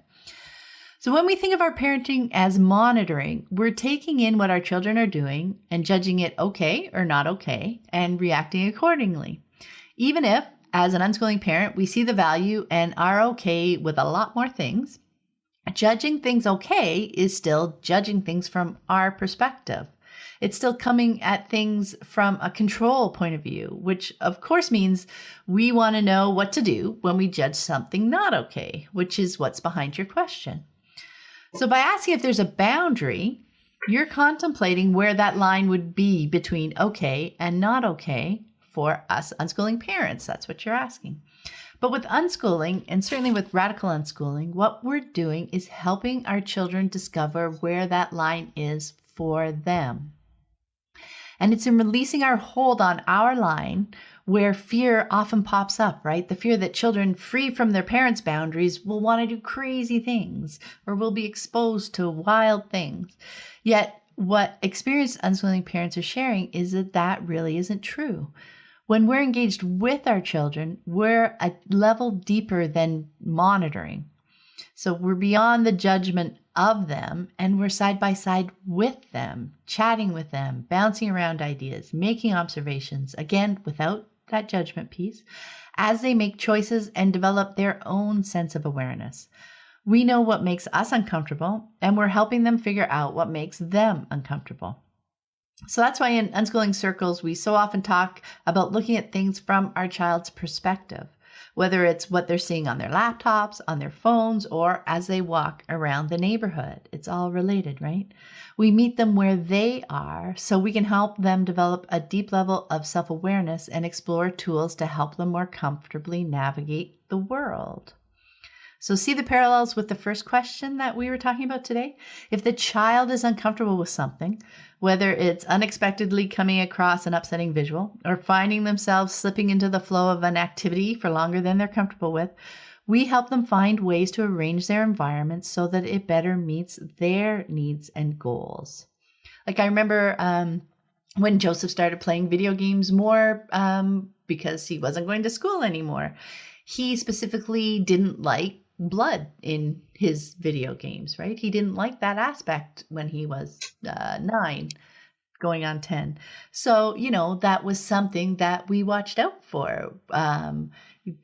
So when we think of our parenting as monitoring, we're taking in what our children are doing and judging it okay or not okay and reacting accordingly. Even if, as an unschooling parent, we see the value and are okay with a lot more things, judging things okay is still judging things from our perspective. It's still coming at things from a control point of view, which of course means we want to know what to do when we judge something not okay, which is what's behind your question. So by asking if there's a boundary, you're contemplating where that line would be between okay and not okay for us unschooling parents. That's what you're asking. But with unschooling, and certainly with radical unschooling, what we're doing is helping our children discover where that line is for them. And it's in releasing our hold on our line where fear often pops up, right? The fear that children free from their parents' boundaries will want to do crazy things or will be exposed to wild things. Yet what experienced unschooling parents are sharing is that that really isn't true. When we're engaged with our children, we're a level deeper than monitoring. So we're beyond the judgment of them, and we're side by side with them, chatting with them, bouncing around ideas, making observations, again, without that judgment piece, as they make choices and develop their own sense of awareness. We know what makes us uncomfortable, and we're helping them figure out what makes them uncomfortable. So that's why in unschooling circles, we so often talk about looking at things from our child's perspective, whether it's what they're seeing on their laptops, on their phones, or as they walk around the neighborhood. It's all related, right? We meet them where they are so we can help them develop a deep level of self-awareness and explore tools to help them more comfortably navigate the world. So see the parallels with the first question that we were talking about today? If the child is uncomfortable with something, whether it's unexpectedly coming across an upsetting visual or finding themselves slipping into the flow of an activity for longer than they're comfortable with, we help them find ways to arrange their environment so that it better meets their needs and goals. Like I remember when Joseph started playing video games more because he wasn't going to school anymore, he specifically didn't like blood in his video games, right? He didn't like that aspect when he was 9 going on 10. So, that was something that we watched out for.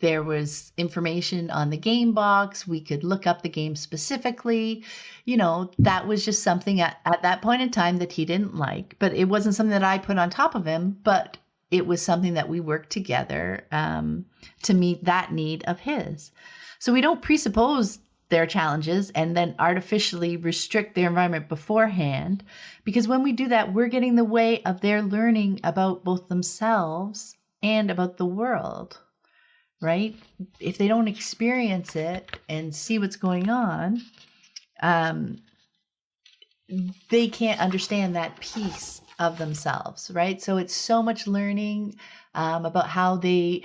There was information on the game box. We could look up the game specifically. That was just something at that point in time that he didn't like, but it wasn't something that I put on top of him, but it was something that we worked together to meet that need of his. So we don't presuppose their challenges and then artificially restrict their environment beforehand, because when we do that, we're getting in the way of their learning about both themselves and about the world, right? If they don't experience it and see what's going on, they can't understand that piece of themselves, right? So it's so much learning about how they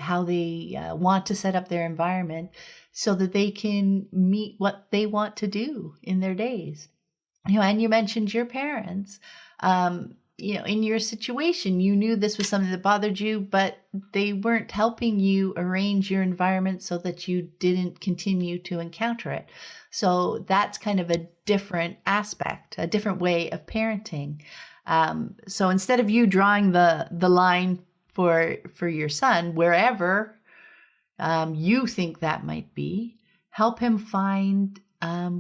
want to set up their environment so that they can meet what they want to do in their days. And you mentioned your parents. In your situation, you knew this was something that bothered you, but they weren't helping you arrange your environment so that you didn't continue to encounter it. So that's kind of a different aspect, a different way of parenting. So instead of you drawing the line for your son, wherever you think that might be, help him find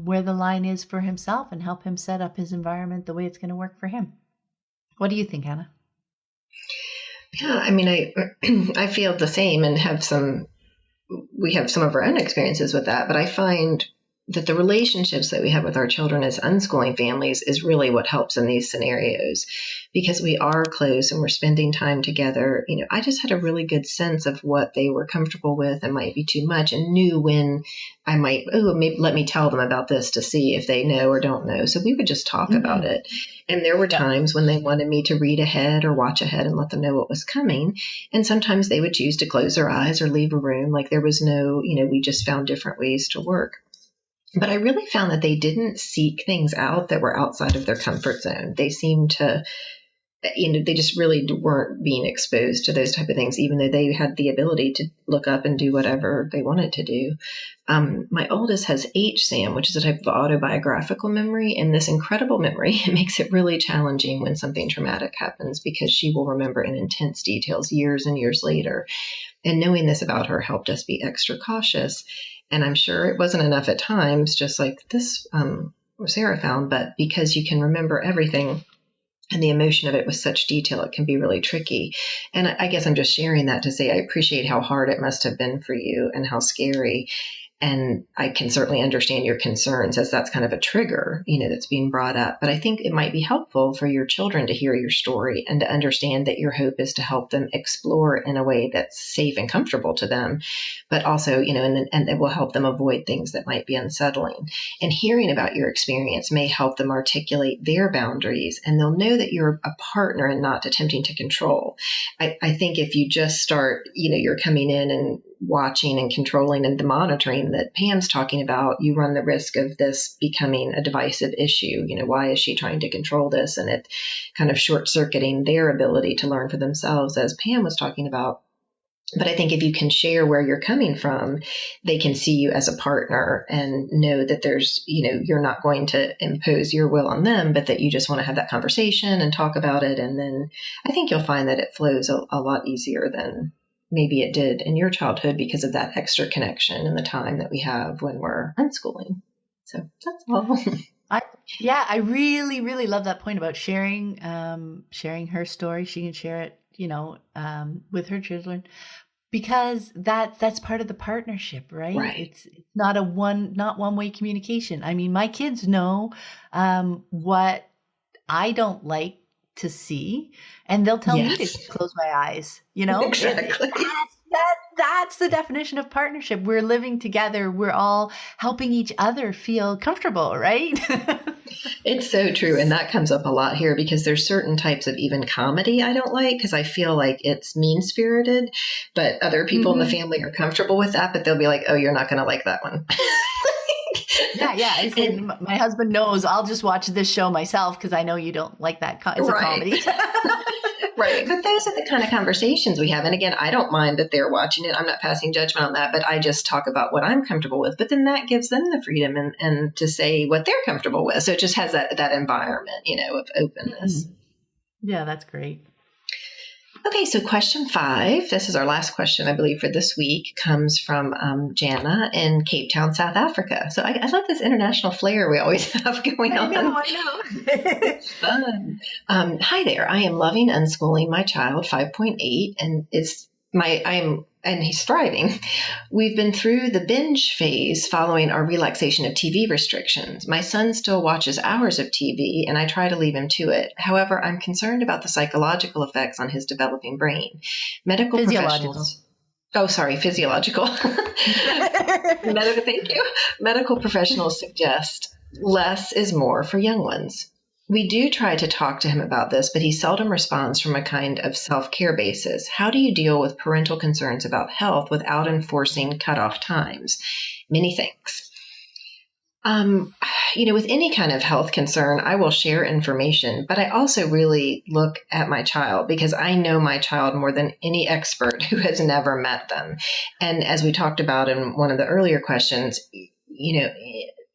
where the line is for himself and help him set up his environment the way it's going to work for him. What do you think, Hannah? Yeah, I mean, I feel the same and we have some of our own experiences with that, but I find that the relationships that we have with our children as unschooling families is really what helps in these scenarios, because we are close and we're spending time together. I just had a really good sense of what they were comfortable with and might be too much, and knew when I might, maybe let me tell them about this to see if they know or don't know. So we would just talk about it. And there were times when they wanted me to read ahead or watch ahead and let them know what was coming. And sometimes they would choose to close their eyes or leave a room. Like there was no, we just found different ways to work. But I really found that they didn't seek things out that were outside of their comfort zone. They seemed to, they just really weren't being exposed to those type of things, even though they had the ability to look up and do whatever they wanted to do. My oldest has HSAM, which is a type of autobiographical memory, and this incredible memory makes it really challenging when something traumatic happens, because she will remember in intense details years and years later. And knowing this about her helped us be extra cautious. And I'm sure it wasn't enough at times, just like this Sarah found, but because you can remember everything and the emotion of it with such detail, it can be really tricky. And I guess I'm just sharing that to say I appreciate how hard it must have been for you and how scary. And I can certainly understand your concerns, as that's kind of a trigger, that's being brought up. But I think it might be helpful for your children to hear your story and to understand that your hope is to help them explore in a way that's safe and comfortable to them, but also, and it will help them avoid things that might be unsettling. And hearing about your experience may help them articulate their boundaries, and they'll know that you're a partner and not attempting to control. I think if you just start, you're coming in and watching and controlling and the monitoring that Pam's talking about, you run the risk of this becoming a divisive issue. Why is she trying to control this? And it kind of short-circuiting their ability to learn for themselves, as Pam was talking about. But I think if you can share where you're coming from, they can see you as a partner and know that there's, you're not going to impose your will on them, but that you just want to have that conversation and talk about it. And then I think you'll find that it flows a lot easier than maybe it did in your childhood, because of that extra connection and the time that we have when we're unschooling. So that's all. I really, really love that point about sharing her story. She can share it, with her children, because that's part of the partnership, right? It's not one-way communication. I mean, my kids know what I don't like to see, and they'll tell me to close my eyes. Exactly. that's the definition of partnership. We're living together. We're all helping each other feel comfortable, right? It's so true. And that comes up a lot here because there's certain types of even comedy I don't like because I feel like it's mean-spirited, but other people in the family are comfortable with that, but they'll be like, oh, you're not going to like that one. Yeah. I say my husband knows I'll just watch this show myself because I know you don't like that. It's a comedy. Right. But those are the kind of conversations we have. And again, I don't mind that they're watching it. I'm not passing judgment on that, but I just talk about what I'm comfortable with. But then that gives them the freedom and to say what they're comfortable with. So it just has that environment, of openness. Yeah, that's great. Okay, so question 5, this is our last question, I believe, for this week, comes from Jana in Cape Town, South Africa. So I love this international flair we always have going on. I know. It's fun. Hi there. I am loving unschooling my child, 5.8, and he's thriving. We've been through the binge phase following our relaxation of TV restrictions. My son still watches hours of TV, and I try to leave him to it. However, I'm concerned about the psychological effects on his developing brain. Physiological. Thank you. Medical professionals suggest less is more for young ones. We do try to talk to him about this, but he seldom responds from a kind of self-care basis. How do you deal with parental concerns about health without enforcing cutoff times? Many thanks. With any kind of health concern, I will share information, but I also really look at my child because I know my child more than any expert who has never met them. And as we talked about in one of the earlier questions,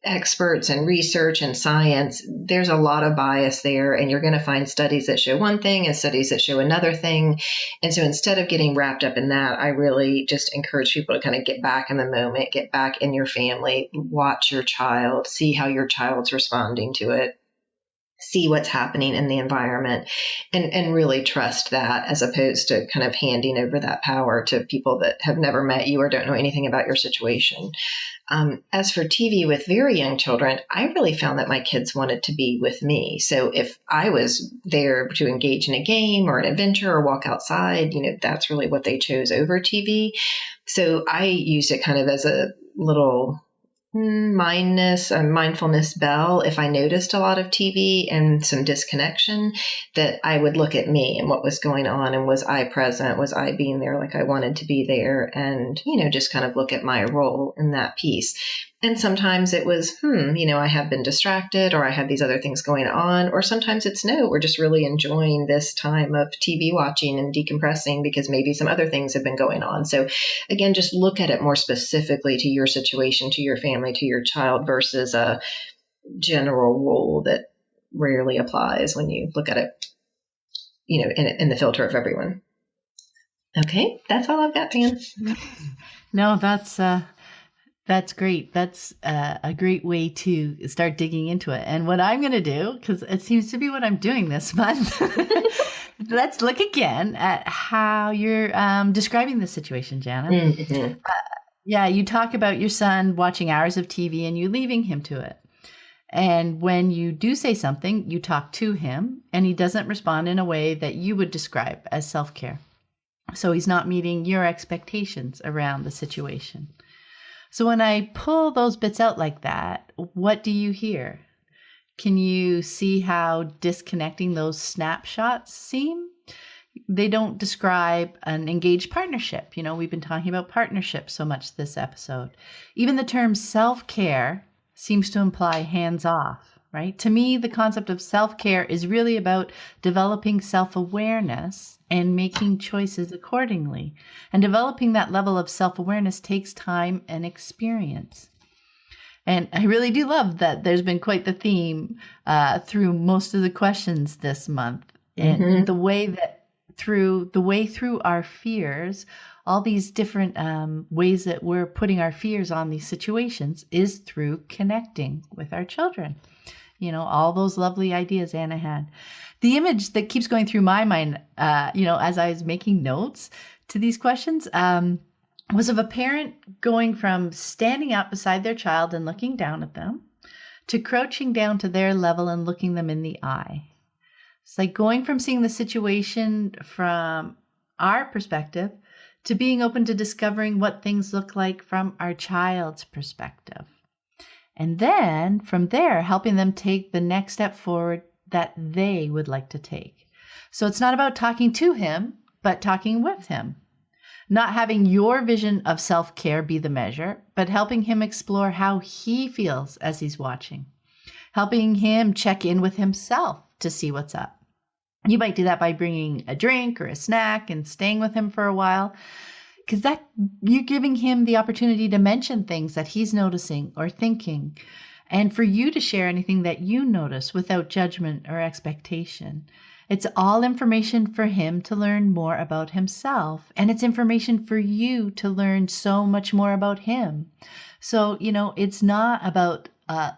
experts and research and science, there's a lot of bias there, and you're going to find studies that show one thing and studies that show another thing. And so instead of getting wrapped up in that, I really just encourage people to kind of get back in the moment, get back in your family, watch your child, see how your child's responding to it, see what's happening in the environment, and really trust that as opposed to kind of handing over that power to people that have never met you or don't know anything about your situation. As for TV with very young children, I really found that my kids wanted to be with me. So if I was there to engage in a game or an adventure or walk outside, that's really what they chose over TV. So I used it kind of as a little mindfulness bell. If I noticed a lot of TV and some disconnection, that I would look at me and what was going on, and was I present? Was I being there like I wanted to be there? And, just kind of look at my role in that piece. And sometimes it was, I have been distracted, or I have these other things going on, or sometimes it's no, we're just really enjoying this time of TV watching and decompressing because maybe some other things have been going on. So again, just look at it more specifically to your situation, to your family, to your child versus a general rule that rarely applies when you look at it, in the filter of everyone. Okay, that's all I've got, Pam. No, that's great. That's a great way to start digging into it. And what I'm going to do, because it seems to be what I'm doing this month, let's look again at how you're describing the situation, Jana. Mm-hmm. You talk about your son watching hours of TV and you leaving him to it. And when you do say something, you talk to him and he doesn't respond in a way that you would describe as self-care. So he's not meeting your expectations around the situation. So when I pull those bits out like that, what do you hear? Can you see how disconnecting those snapshots seem? They don't describe an engaged partnership. We've been talking about partnership so much this episode. Even the term self-care seems to imply hands-off, right? To me, the concept of self-care is really about developing self-awareness and making choices accordingly. And developing that level of self-awareness takes time and experience. And I really do love that there's been quite the theme through most of the questions this month. And the way through our fears, all these different ways that we're putting our fears on these situations is through connecting with our children. All those lovely ideas Anna had. The image that keeps going through my mind, as I was making notes to these questions, was of a parent going from standing up beside their child and looking down at them to crouching down to their level and looking them in the eye. It's like going from seeing the situation from our perspective to being open to discovering what things look like from our child's perspective. And then from there, helping them take the next step forward that they would like to take. So it's not about talking to him, but talking with him. Not having your vision of self-care be the measure, but helping him explore how he feels as he's watching. Helping him check in with himself to see what's up. You might do that by bringing a drink or a snack and staying with him for a while, because that you're giving him the opportunity to mention things that he's noticing or thinking, and for you to share anything that you notice without judgment or expectation. It's all information for him to learn more about himself, and it's information for you to learn so much more about him. So, it's not about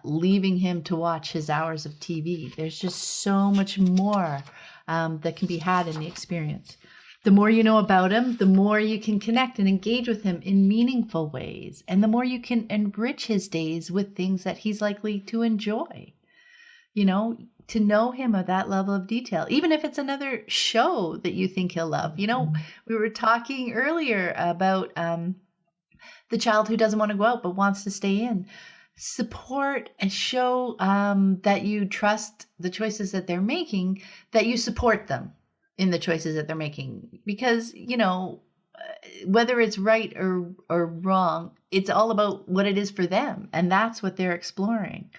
leaving him to watch his hours of TV. There's just so much more that can be had in the experience. The more you know about him, the more you can connect and engage with him in meaningful ways, and the more you can enrich his days with things that he's likely to enjoy. To know him at that level of detail, even if it's another show that you think he'll love. We were talking earlier about the child who doesn't want to go out but wants to stay in. Support and show that you trust the choices that they're making, that you support them in the choices that they're making. Because, whether it's right or wrong, it's all about what it is for them. And that's what they're exploring.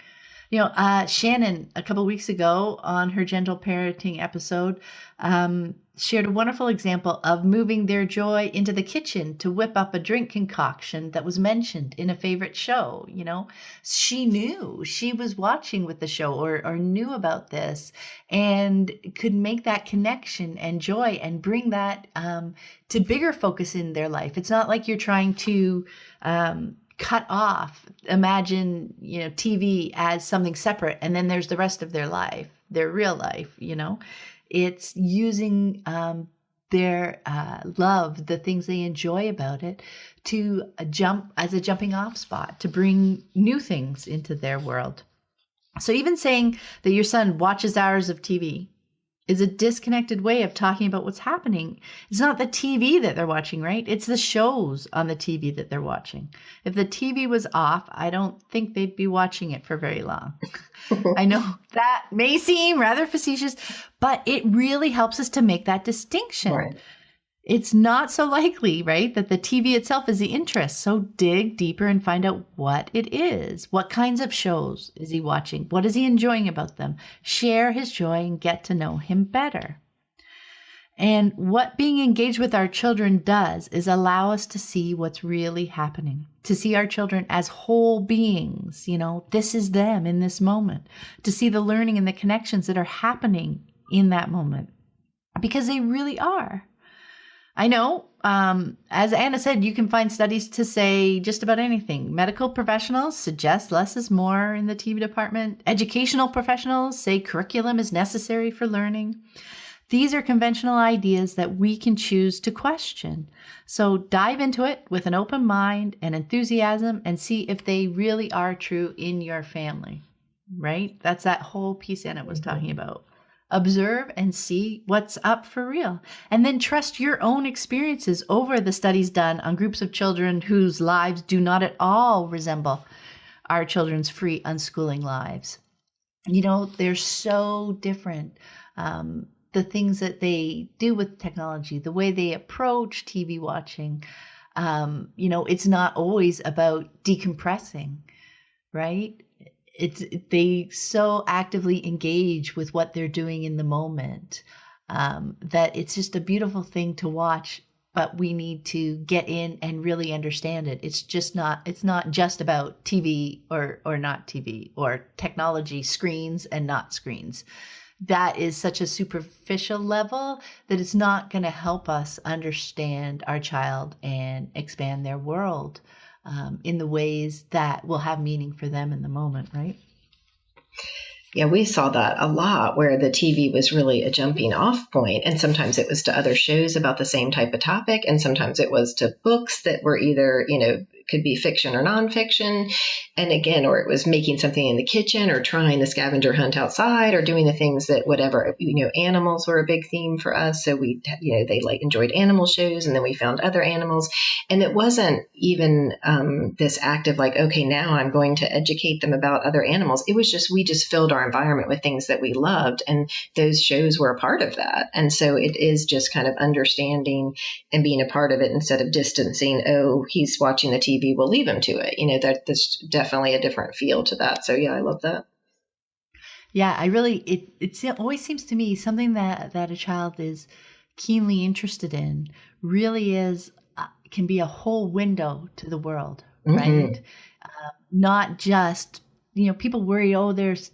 Shannon, a couple of weeks ago on her gentle parenting episode, shared a wonderful example of moving their joy into the kitchen to whip up a drink concoction that was mentioned in a favorite show. She knew she was watching with the show or knew about this and could make that connection and joy and bring that to bigger focus in their life. It's not like you're trying to cut off, imagine, TV as something separate, and then there's the rest of their life, their real life. It's using their love, the things they enjoy about it, to jump as a jumping off spot, to bring new things into their world. So even saying that your son watches hours of TV is a disconnected way of talking about what's happening. It's not the TV that they're watching, right? It's the shows on the TV that they're watching. If the TV was off, I don't think they'd be watching it for very long. I know that may seem rather facetious, but it really helps us to make that distinction. Right. It's not so likely, right, that the TV itself is the interest. So dig deeper and find out what it is. What kinds of shows is he watching? What is he enjoying about them? Share his joy and get to know him better. And what being engaged with our children does is allow us to see what's really happening, to see our children as whole beings. This is them in this moment, to see the learning and the connections that are happening in that moment, because they really are. I know, as Anna said, you can find studies to say just about anything. Medical professionals suggest less is more in the TV department. Educational professionals say curriculum is necessary for learning. These are conventional ideas that we can choose to question. So dive into it with an open mind and enthusiasm and see if they really are true in your family, right? That's that whole piece Anna was talking about. Observe and see what's up for real. And then trust your own experiences over the studies done on groups of children whose lives do not at all resemble our children's free unschooling lives. They're so different. The things that they do with technology, the way they approach TV watching, it's not always about decompressing, right? They so actively engage with what they're doing in the moment that it's just a beautiful thing to watch, but we need to get in and really understand it. It's not just about TV or not TV, or technology, screens and not screens. That is such a superficial level that it's not going to help us understand our child and expand their world in the ways that will have meaning for them in the moment, right? Yeah, we saw that a lot, where the TV was really a jumping off point, and sometimes it was to other shows about the same type of topic, and sometimes it was to books that were either, could be fiction or nonfiction. And again, or it was making something in the kitchen or trying the scavenger hunt outside or doing the things that whatever, animals were a big theme for us. So they enjoyed animal shows, and then we found other animals. And it wasn't even this act of okay, now I'm going to educate them about other animals. It was just, we just filled our environment with things that we loved. And those shows were a part of that. And so it is just kind of understanding and being a part of it instead of distancing. Oh, he's watching the TV, we'll leave him to it. There's definitely a different feel to that. So yeah, I love that. Yeah, it always seems to me something that a child is keenly interested in really can be a whole window to the world, right? Mm-hmm. Not just, people worry,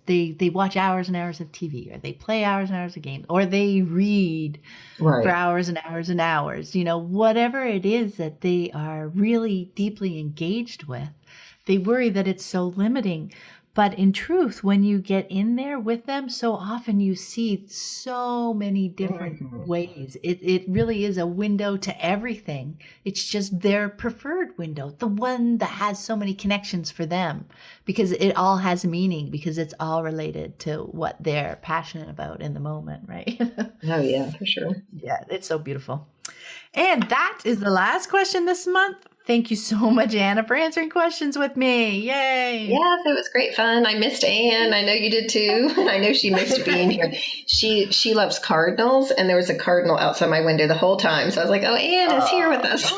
they watch hours and hours of TV, or they play hours and hours of games, or they read for hours and hours and hours. Whatever it is that they are really deeply engaged with, they worry that it's so limiting. But in truth, when you get in there with them, so often you see so many different ways. It really is a window to everything. It's just their preferred window, the one that has so many connections for them, because it all has meaning, because it's all related to what they're passionate about in the moment, right? Oh, yeah, for sure. Yeah, it's so beautiful. And that is the last question this month. Thank you so much, Anna, for answering questions with me. Yay. Yes, it was great fun. I missed Anne. I know you did too. And I know she missed being here. She loves cardinals, and there was a cardinal outside my window the whole time. So I was like, oh, Anne is here with us.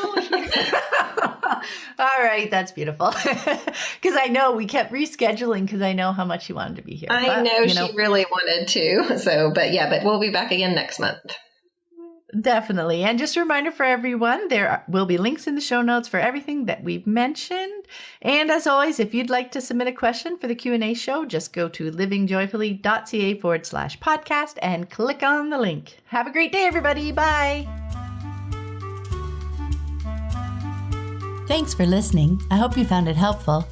All right. That's beautiful. Because I know we kept rescheduling because I know how much she wanted to be here. I know she really wanted to. So, but we'll be back again next month. Definitely. And just a reminder for everyone, there will be links in the show notes for everything that we've mentioned. And as always, if you'd like to submit a question for the Q&A show, just go to livingjoyfully.ca/podcast and click on the link. Have a great day, everybody. Bye. Thanks for listening. I hope you found it helpful.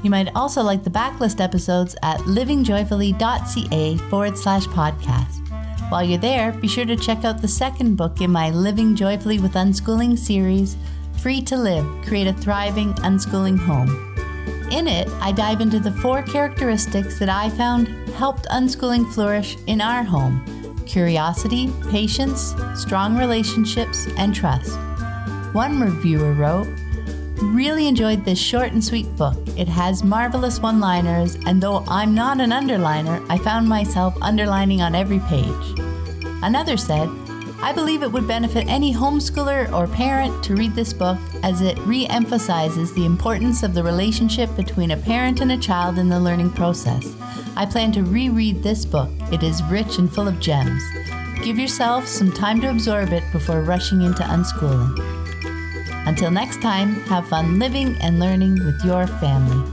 You might also like the backlist episodes at livingjoyfully.ca/podcast. While you're there, be sure to check out the second book in my Living Joyfully with Unschooling series, Free to Live, Create a Thriving Unschooling Home. In it, I dive into the 4 characteristics that I found helped unschooling flourish in our home: curiosity, patience, strong relationships, and trust. One reviewer wrote, "Really enjoyed this short and sweet book. It has marvelous one-liners, and though I'm not an underliner, I found myself underlining on every page." Another said, "I believe it would benefit any homeschooler or parent to read this book, as it re-emphasizes the importance of the relationship between a parent and a child in the learning process. I plan to reread this book. It is rich and full of gems. Give yourself some time to absorb it before rushing into unschooling." Until next time, have fun living and learning with your family.